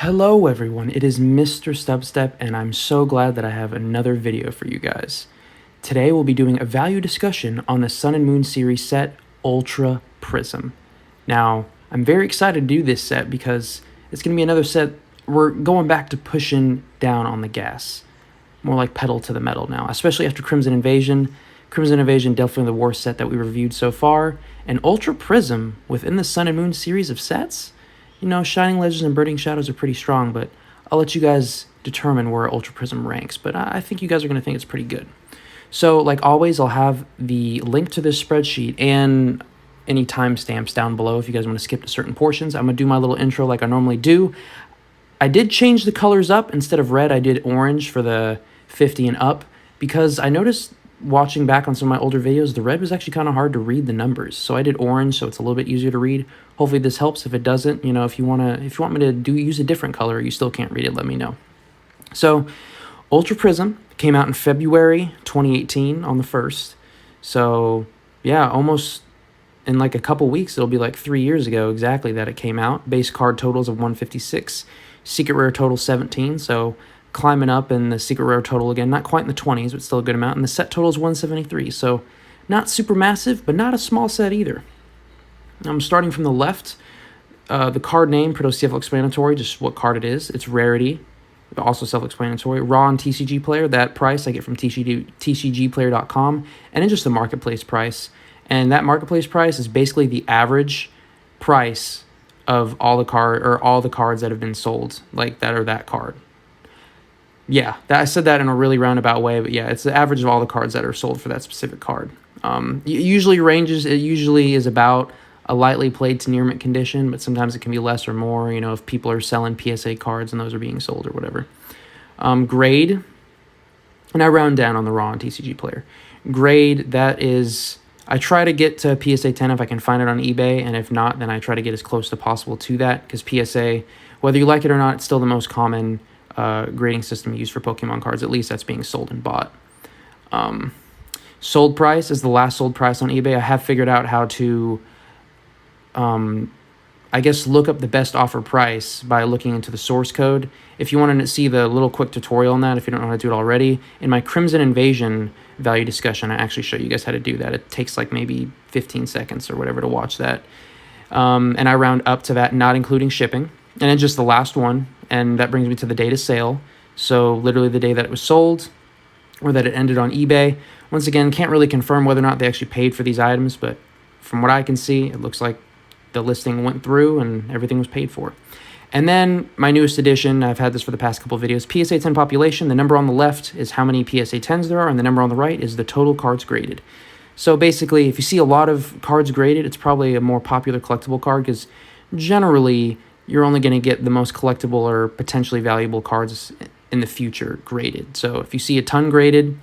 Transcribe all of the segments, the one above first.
Hello everyone, it is MisterStubstep and I'm so glad that I have another video for you guys. Today we'll be doing a value discussion on the Sun and Moon series set Ultra Prism. Now, I'm very excited to do this set because it's going to be another set. We're going back to pushing down on the gas. More like pedal to the metal now, especially after Crimson Invasion. Crimson Invasion definitely the worst set that we reviewed so far, and Ultra Prism within the Sun and Moon series of sets. You know, Shining Legends and Burning Shadows are pretty strong, but I'll let you guys determine where Ultra Prism ranks, but I think you guys are going to think it's pretty good. So, like always, I'll have the link to this spreadsheet and any timestamps down below if you guys want to skip to certain portions. I'm going to do my little intro like I normally do. I did change the colors up. Instead of red, I did orange for the 50 and up because I noticed watching back on some of my older videos, the red was actually kind of hard to read the numbers. So I did orange, so it's a little bit easier to read. Hopefully this helps. If it doesn't, you know, if you want me to use a different color, you still can't read it, let me know. So Ultra Prism came out in February 2018 on the 1st. So yeah, almost in like a couple weeks, it'll be like 3 years ago exactly that it came out. Base card totals of 156, secret rare total 17. So climbing up in the secret rare total again, not quite in the 20s, but still a good amount. And the set total is 173, so not super massive, but not a small set either. I'm starting from the left. The card name, pretty self-explanatory, just what card it is. Its rarity, also self-explanatory. Raw and TCG player, that price I get from TCGplayer.com, and then just the marketplace price. And that marketplace price is basically the average price of all the cards that have been sold, like that or that card. Yeah, I said that in a really roundabout way, but yeah, it's the average of all the cards that are sold for that specific card. It usually is about a lightly played to near mint condition, but sometimes it can be less or more, you know, if people are selling PSA cards and those are being sold or whatever. Grade, and I round down on the raw and TCG player. Grade, that is, I try to get to PSA 10 if I can find it on eBay, and if not, then I try to get as close to possible to that, because PSA, whether you like it or not, it's still the most common grading system used for Pokemon cards. At least that's being sold and bought. Sold price is the last sold price on eBay. I have figured out how to, I guess, look up the best offer price by looking into the source code. If you want to see the little quick tutorial on that, if you don't know how to do it already, in my Crimson Invasion value discussion, I actually show you guys how to do that. It takes like maybe 15 seconds or whatever to watch that. And I round up to that, not including shipping. And then just the last one, and that brings me to the date of sale. So literally the day that it was sold or that it ended on eBay. Once again, can't really confirm whether or not they actually paid for these items, but from what I can see, it looks like the listing went through and everything was paid for. And then my newest addition, I've had this for the past couple of videos, PSA 10 population. The number on the left is how many PSA 10s there are, and the number on the right is the total cards graded. So basically, if you see a lot of cards graded, it's probably a more popular collectible card, because generally you're only going to get the most collectible or potentially valuable cards in the future graded. So if you see a ton graded,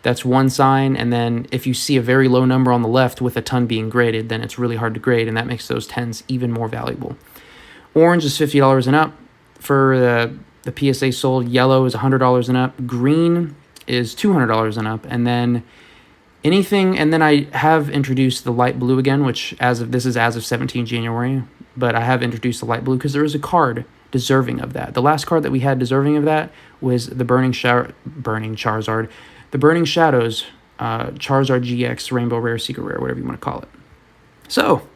that's one sign. And then if you see a very low number on the left with a ton being graded, then it's really hard to grade, and that makes those 10s even more valuable. Orange is $50 and up for the PSA sold. Yellow is $100 and up. Green is $200 and up. And then anything, and then I have introduced the light blue again, which this is as of 17 January. But I have introduced the light blue because there is a card deserving of that. The last card that we had deserving of that was the Burning Shadows Charizard GX Rainbow Rare, Secret Rare, whatever you want to call it. So,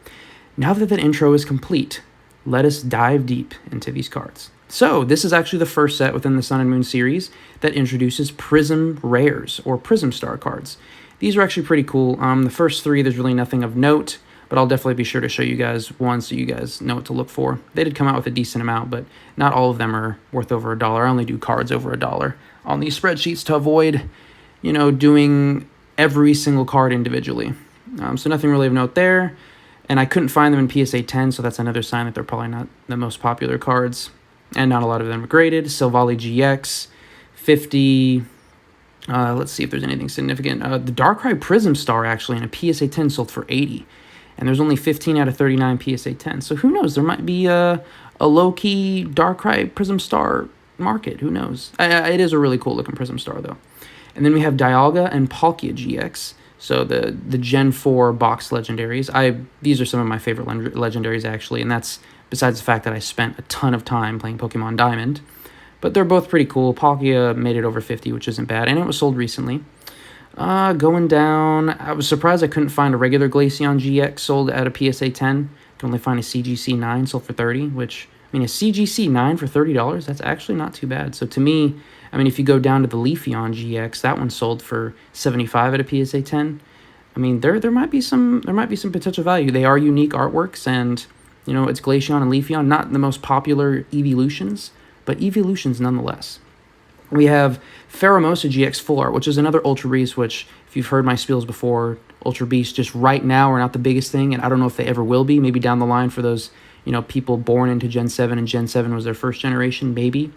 now that that intro is complete, let us dive deep into these cards. So, this is actually the first set within the Sun and Moon series that introduces Prism Rares, or Prism Star cards. These are actually pretty cool. The first three, there's really nothing of note, but I'll definitely be sure to show you guys one so you guys know what to look for. They did come out with a decent amount, but not all of them are worth over $1. I only do cards over $1 on these spreadsheets to avoid, you know, doing every single card individually. So nothing really of note there. And I couldn't find them in PSA 10, so that's another sign that they're probably not the most popular cards. And not a lot of them are graded. Silvally GX, 50... let's see if there's anything significant. The Darkrai Prism Star, actually, in a PSA 10 sold for 80. And there's only 15 out of 39 PSA 10. So who knows? There might be a low-key Darkrai Prism Star market. Who knows? It is a really cool-looking Prism Star, though. And then we have Dialga and Palkia GX. So the Gen 4 box legendaries. These are some of my favorite legendaries, actually. And that's besides the fact that I spent a ton of time playing Pokemon Diamond. But they're both pretty cool. Palkia made it over 50, which isn't bad, and it was sold recently. Going down, I was surprised I couldn't find a regular Glaceon GX sold at a PSA 10. Can only find a CGC 9 sold for 30, which, I mean, a CGC 9 for $30, that's actually not too bad. So to me, I mean, if you go down to the Leafeon GX, that one sold for 75 at a PSA 10. I mean, there might be some potential value. They are unique artworks, and you know, it's Glaceon and Leafeon, not the most popular evolutions, but evolutions nonetheless. We have Pheromosa GX Full Art, which is another Ultra Beast, which, if you've heard my spiels before, Ultra Beasts just right now are not the biggest thing, and I don't know if they ever will be. Maybe down the line for those, you know, people born into Gen 7 and Gen 7 was their first generation, maybe.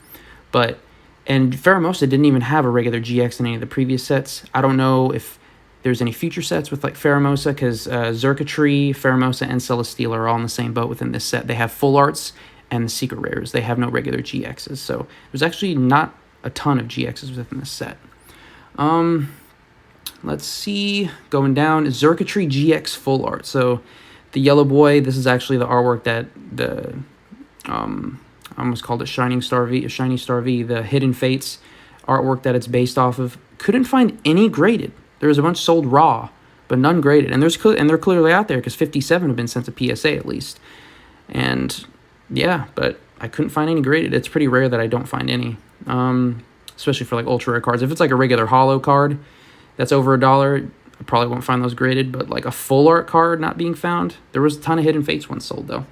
But, and Pheromosa didn't even have a regular GX in any of the previous sets. I don't know if there's any future sets with, like, Pheromosa, because Xurkitree, Pheromosa, and Celesteela are all in the same boat within this set. They have Full Arts and the Secret Rares. They have no regular GXs, so there's actually not a ton of GXs within this set. Let's see, going down, Xurkitree GX Full Art. So the yellow boy, this is actually the artwork that the, I almost called it Shiny Star V, the Hidden Fates artwork that it's based off of. Couldn't find any graded. There was a bunch sold raw, but none graded. And they're clearly out there because 57 have been sent to PSA at least. And yeah, but I couldn't find any graded. It's pretty rare that I don't find any. Especially for like ultra rare cards. If it's like a regular holo card that's over $1, I probably won't find those graded, but like a full art card not being found. There was a ton of Hidden Fates ones sold though.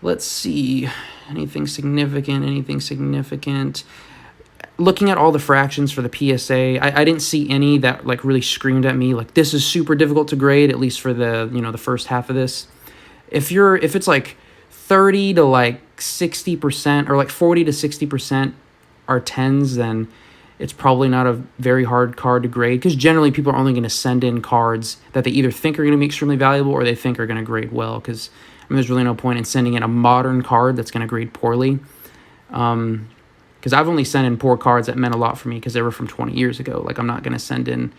Let's see, anything significant. Looking at all the fractions for the PSA, I didn't see any that like really screamed at me like this is super difficult to grade, at least for the, you know, the first half of this. If it's like 30 to like 60% or like 40 to 60% are 10s, then it's probably not a very hard card to grade, because generally people are only going to send in cards that they either think are going to be extremely valuable or they think are going to grade well, because I mean, there's really no point in sending in a modern card that's going to grade poorly. Because I've only sent in poor cards that meant a lot for me because they were from 20 years ago. Like, I'm not going to send in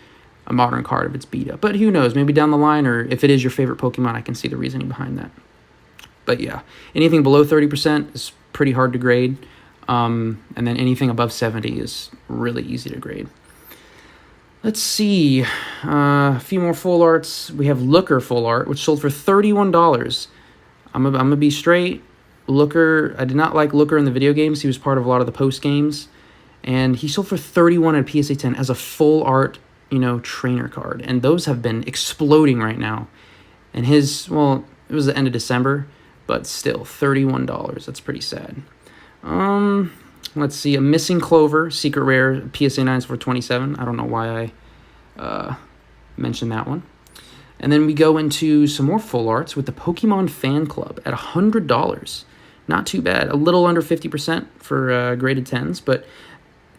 a modern card if it's beat up. But who knows, maybe down the line, or if it is your favorite Pokemon, I can see the reasoning behind that. But yeah, anything below 30% is pretty hard to grade. And then anything above 70 is really easy to grade. Let's see. A few more full arts. We have Looker Full Art, which sold for $31. I'm gonna be straight. Looker, I did not like Looker in the video games. He was part of a lot of the post games. And he sold for $31 at PSA 10 as a full art, you know, trainer card. And those have been exploding right now. And his, well, it was the end of December, but still, $31. That's pretty sad. Let's see, a Missing Clover, Secret Rare, PSA 9s for $27. I don't know why I mentioned that one. And then we go into some more full arts with the Pokemon Fan Club at $100. Not too bad. A little under 50% for graded 10s, but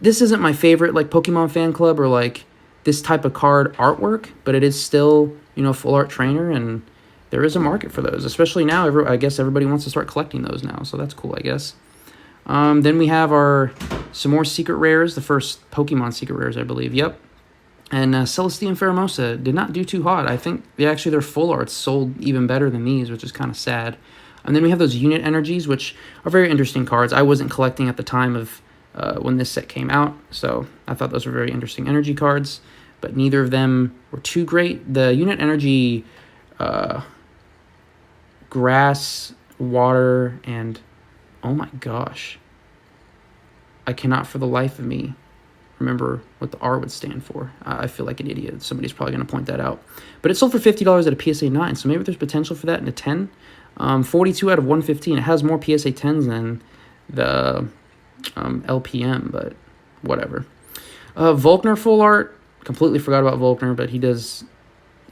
this isn't my favorite, like, Pokemon Fan Club or, like, this type of card artwork, but it is still, you know, full art trainer, and there is a market for those, especially now. I guess everybody wants to start collecting those now, so that's cool, I guess. Then we have some more secret rares, the first Pokemon secret rares, I believe. Yep. And Celesteela and Pheromosa did not do too hot. I think their full arts sold even better than these, which is kind of sad. And then we have those unit energies, which are very interesting cards. I wasn't collecting at the time of when this set came out, so I thought those were very interesting energy cards, but neither of them were too great. The unit energy, grass, water, and oh my gosh, I cannot for the life of me remember what the R would stand for. I feel like an idiot. Somebody's probably going to point that out. But it sold for $50 at a PSA 9, so maybe there's potential for that in a 10. 42 out of 115. It has more PSA 10s than the LPM, but whatever. Volkner Full Art. Completely forgot about Volkner, but he does,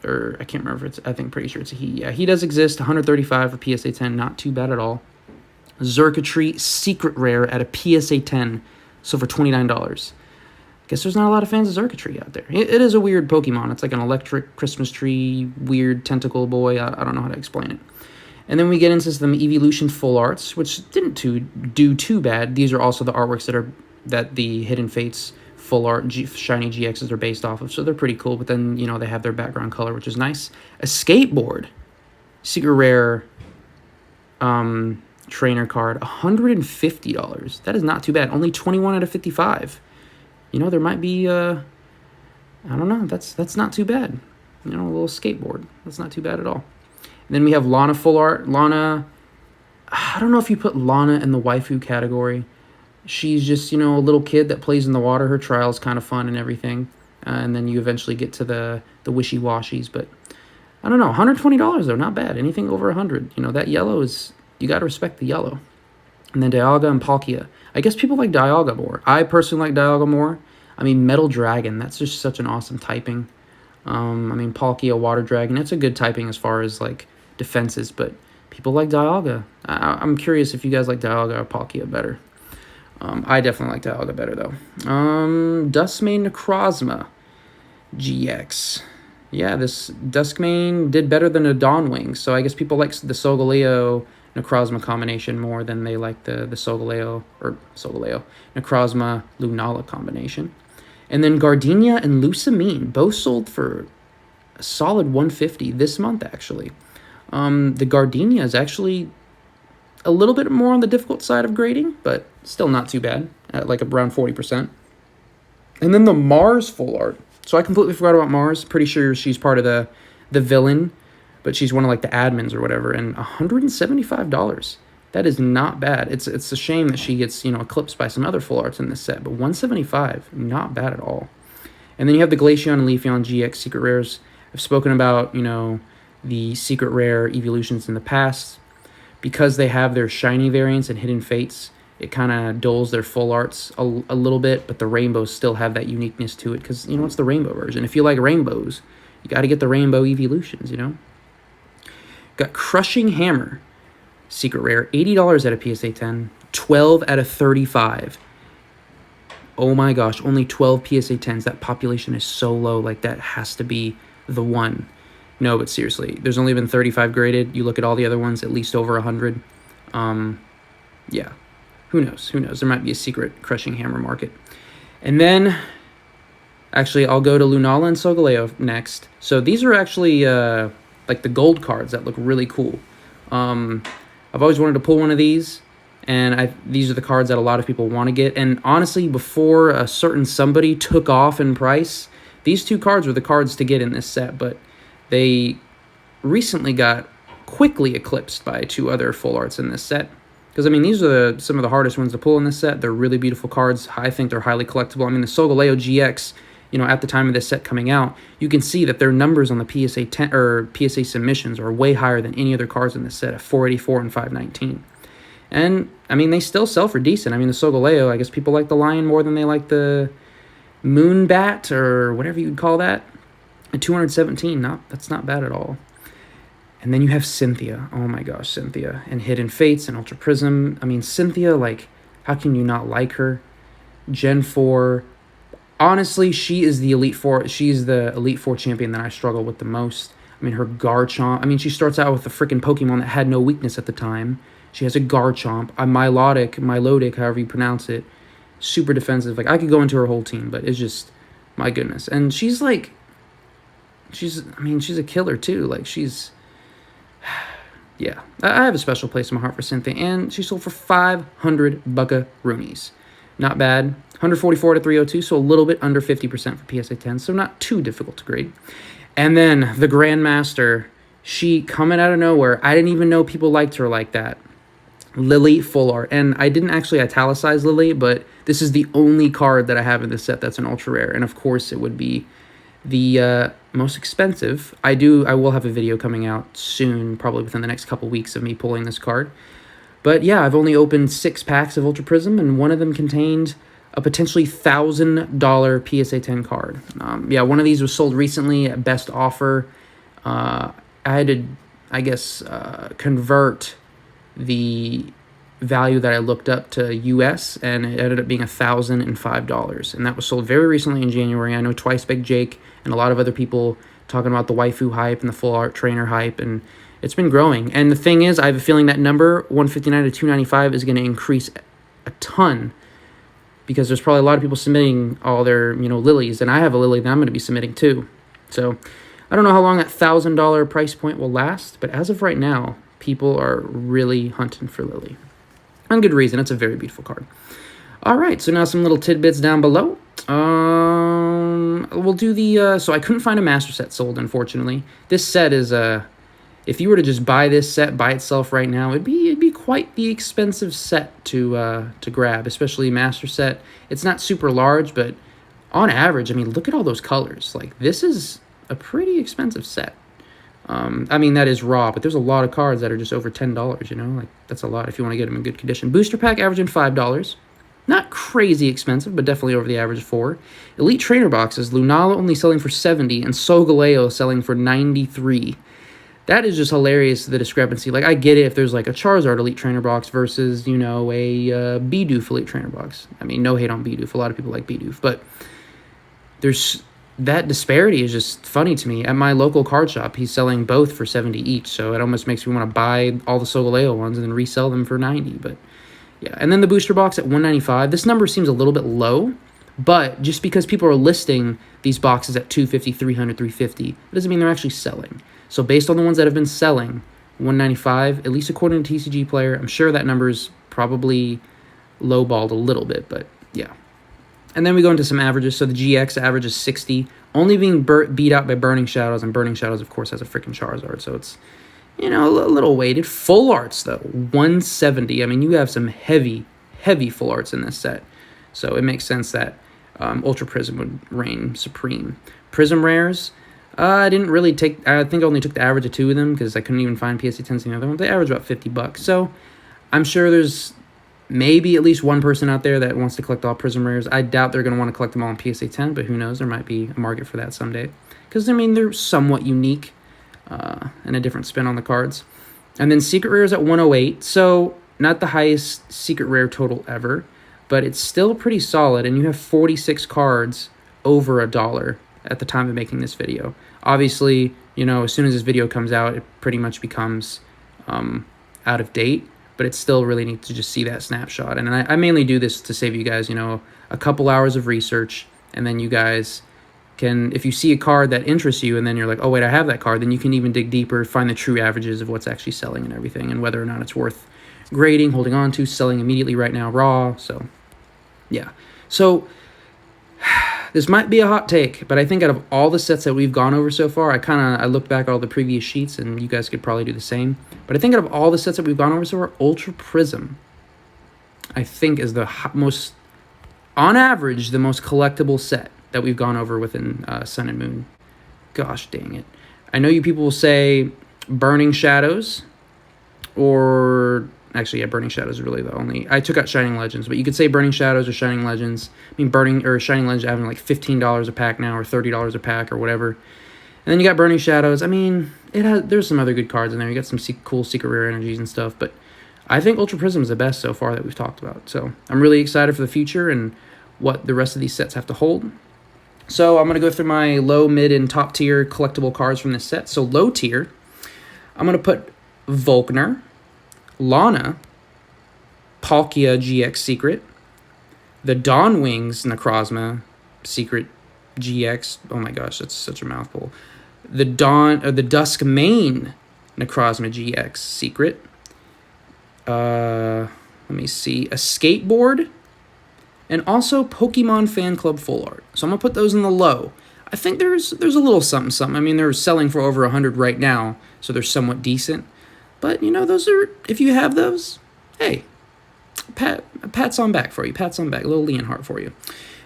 or I can't remember if it's, pretty sure it's a he. Yeah, he does exist. 135 for PSA 10. Not too bad at all. Xurkitree Secret Rare at a PSA 10, so for $29. Guess there's not a lot of fans of Xurkitree out there. It is a weird Pokemon. It's like an electric Christmas tree, weird tentacle boy. I don't know how to explain it. And then we get into some Evolution Full Arts, which didn't do too bad. These are also the artworks that the Hidden Fates Full Art Shiny GXs are based off of, so they're pretty cool. But then, you know, they have their background color, which is nice. A Skateboard Secret Rare trainer card, $150. That is not too bad. Only 21 out of 55. You know, there might be, I don't know, that's not too bad. You know, a little skateboard. That's not too bad at all. And then we have Lana Full Art. Lana, I don't know if you put Lana in the waifu category. She's just, you know, a little kid that plays in the water. Her trial's kind of fun and everything. And then you eventually get to the wishy-washies. But I don't know, $120 though, not bad. Anything over 100. You know, that yellow is, you got to respect the yellow. And then Dialga and Palkia. I guess people like Dialga more. I personally like Dialga more. I mean, Metal Dragon, that's just such an awesome typing. I mean, Palkia, Water Dragon, that's a good typing as far as, like, defenses, but people like Dialga. I'm curious if you guys like Dialga or Palkia better. I definitely like Dialga better, though. Duskmane Necrozma GX. Yeah, this Duskmane did better than a Dawnwing, so I guess people like the Solgaleo Necrozma combination more than they like the Solgaleo Necrozma Lunala combination. And then Gardenia and Lusamine both sold for a solid $150 this month, actually. The Gardenia is actually a little bit more on the difficult side of grading, but still not too bad, at like around 40%. And then the Mars Full Art. So I completely forgot about Mars. Pretty sure she's part of the villain, but she's one of like the admins or whatever. And $175. That is not bad. It's a shame that she gets, you know, eclipsed by some other full arts in this set, but $175, not bad at all. And then you have the Glaceon and Leafeon GX secret rares. I've spoken about, you know, the secret rare evolutions in the past. Because they have their shiny variants and hidden fates, it kind of dulls their full arts a little bit, but the rainbows still have that uniqueness to it because, you know, it's the rainbow version. If you like rainbows, you got to get the rainbow evolutions, you know. Got Crushing Hammer, secret rare, $80 out of PSA 10, 12 out of 35. Oh my gosh, only 12 PSA 10s. That population is so low, like that has to be the one. No, but seriously, there's only been 35 graded. You look at all the other ones, at least over 100. Yeah, who knows? Who knows? There might be a secret Crushing Hammer market. And then, actually, I'll go to Lunala and Solgaleo next. So these are actually like the gold cards that look really cool. I've always wanted to pull one of these, and these are the cards that a lot of people want to get. And honestly, before a certain somebody took off in price, these two cards were the cards to get in this set, but they recently got quickly eclipsed by two other full arts in this set. Because, I mean, these are some of the hardest ones to pull in this set. They're really beautiful cards. I think they're highly collectible. I mean, the Solgaleo GX, you know, at the time of this set coming out, you can see that their numbers on the PSA 10 or PSA submissions are way higher than any other cards in this set at 484 and 519. And, I mean, they still sell for decent. I mean, the Solgaleo, I guess people like the Lion more than they like the Moonbat or whatever you'd call that. At 217, that's not bad at all. And then you have Cynthia. Oh my gosh, Cynthia. And Hidden Fates and Ultra Prism. I mean, Cynthia, like, how can you not like her? Gen 4. Honestly, she is the Elite Four. She's the Elite Four champion that I struggle with the most. I mean, her Garchomp. I mean, she starts out with a freaking Pokemon that had no weakness at the time. She has a Garchomp, a Milotic, however you pronounce it. Super defensive. Like, I could go into her whole team, but it's just, my goodness. And she's like, she's a killer too. Like, she's, yeah. I have a special place in my heart for Cynthia, and she sold for 500 buckaroonies. Not bad. 144 to 302, so a little bit under 50% for PSA 10, so not too difficult to grade. And then the Grandmaster, she coming out of nowhere. I didn't even know people liked her like that. Lily Full Art. And I didn't actually italicize Lily, but this is the only card that I have in this set that's an ultra rare. And of course it would be the most expensive. I will have a video coming out soon, probably within the next couple weeks, of me pulling this card. But yeah, I've only opened 6 packs of Ultra Prism, and one of them contained a potentially $1,000 PSA 10 card. Yeah, one of these was sold recently at best offer. I had to, I guess, convert the value that I looked up to US, and it ended up being $1,005. And that was sold very recently in January. I know Twice Big Jake and a lot of other people talking about the waifu hype and the full art trainer hype, and it's been growing. And the thing is, I have a feeling that number 159 to 295 is going to increase a ton, because there's probably a lot of people submitting all their, you know, lilies, and I have a lily that I'm going to be submitting too. So I don't know how long that $1,000 price point will last, but as of right now, People are really hunting for Lily. On good reason. It's a very beautiful card. All right, so now some little tidbits down below. We'll do the... so I couldn't find a master set sold, unfortunately. This set is... if you were to just buy this set by itself right now, it'd be quite the expensive set to grab, especially master set. It's not super large, but on average, I mean, look at all those colors. Like, this is a pretty expensive set. I mean, that is raw, but there's a lot of cards that are just over $10, you know? Like, that's a lot if you want to get them in good condition. Booster pack averaging $5. Not crazy expensive, but definitely over the average of $4. Elite Trainer boxes, Lunala only selling for $70, and Solgaleo selling for $93. That is just hilarious, the discrepancy. Like, I get it if there's, like, a Charizard Elite Trainer box versus, you know, a Bidoof Elite Trainer box. I mean, no hate on Bidoof. A lot of people like Bidoof. But there's... that disparity is just funny to me. At my local card shop, he's selling both for $70 each, so it almost makes me want to buy all the Solgaleo ones and then resell them for $90. But, yeah. And then the booster box at $195. This number seems a little bit low, but just because people are listing these boxes at $250, $300, $350, it doesn't mean they're actually selling. So based on the ones that have been selling, $195, at least according to TCG Player, I'm sure that number is probably lowballed a little bit, but yeah. And then we go into some averages. So the GX average is 60, only being beat out by Burning Shadows, and Burning Shadows, of course, has a freaking Charizard, so it's, you know, a little weighted. Full arts, though, 170. I mean, you have some heavy, heavy full arts in this set, so it makes sense that Ultra Prism would reign supreme. Prism rares, I didn't really take, I think I only took the average of 2 of them because I couldn't even find PSA 10s in the other ones. They average about $50, so I'm sure there's maybe at least one person out there that wants to collect all Prism rares. I doubt they're going to want to collect them all in PSA 10, but who knows? There might be a market for that someday. Because, I mean, they're somewhat unique and a different spin on the cards. And then Secret Rares at 108. So, not the highest Secret Rare total ever, but it's still pretty solid. And you have 46 cards over $1 at the time of making this video. Obviously, you know, as soon as this video comes out, it pretty much becomes out of date. But it's still really neat to just see that snapshot. And I mainly do this to save you guys, you know, a couple hours of research. And then you guys can, if you see a card that interests you and then you're like, oh, wait, I have that card, then you can even dig deeper, find the true averages of what's actually selling and everything, and whether or not it's worth grading, holding on to, selling immediately right now raw. So, yeah. So, this might be a hot take, but I think out of all the sets that we've gone over so far, I looked back at all the previous sheets, and you guys could probably do the same. But I think out of all the sets that we've gone over so far, Ultra Prism, I think, is the most, on average, the most collectible set that we've gone over within Sun and Moon. Gosh dang it. I know you people will say Burning Shadows, or... Actually, yeah, Burning Shadows is really the only... I took out Shining Legends, but you could say Burning Shadows or Shining Legends. I mean, Shining Legends having like $15 a pack now, or $30 a pack, or whatever. And then you got Burning Shadows. I mean, there's some other good cards in there. You got some cool Secret Rare energies and stuff, but I think Ultra Prism is the best so far that we've talked about. So I'm really excited for the future and what the rest of these sets have to hold. So I'm going to go through my low, mid, and top tier collectible cards from this set. So low tier, I'm going to put Volkner, Lana, Palkia GX Secret, the Dawn Wings Necrozma Secret GX. Oh my gosh, that's such a mouthful. The Dusk Mane Necrozma GX Secret. Let me see. A skateboard, and also Pokemon Fan Club Full Art. So I'm gonna put those in the low. I think there's a little something. I mean, they're selling for over 100 right now, so they're somewhat decent. But, you know, those are, if you have those, hey, pats on back for you. Pats on back. A little Leonhardt for you.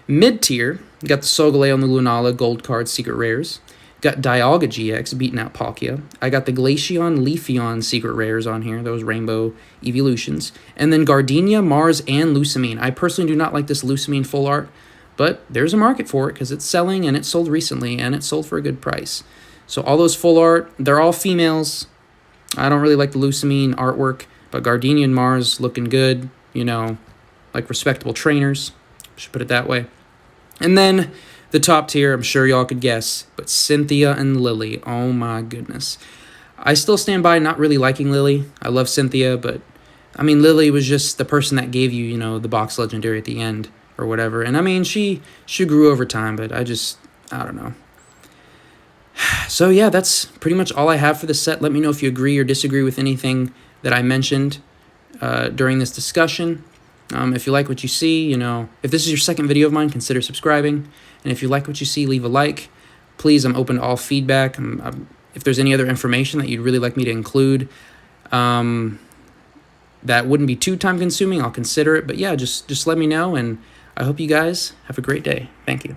Mid-tier, got the Solgaleo and the Lunala Gold Card Secret Rares. Got Dialga GX beating out Palkia. I got the Glaceon, Leafeon Secret Rares on here. Those Rainbow Evolutions. And then Gardenia, Mars, and Lusamine. I personally do not like this Lusamine Full Art, but there's a market for it because it's selling, and it sold recently, and it sold for a good price. So all those Full Art, they're all females. I don't really like the Lusamine artwork, but Gardenia and Mars looking good, you know, like respectable trainers. Should put it that way. And then the top tier, I'm sure y'all could guess, but Cynthia and Lily. Oh my goodness. I still stand by not really liking Lily. I love Cynthia, but I mean, Lily was just the person that gave you, you know, the box legendary at the end or whatever. And I mean, she grew over time, but I don't know. So yeah, that's pretty much all I have for this set. Let me know if you agree or disagree with anything that I mentioned during this discussion. If you like what you see, if this is your second video of mine, consider subscribing. And if you like what you see, leave a like. Please, I'm open to all feedback. If there's any other information that you'd really like me to include that wouldn't be too time consuming, I'll consider it. But yeah, just let me know, and I hope you guys have a great day. Thank you.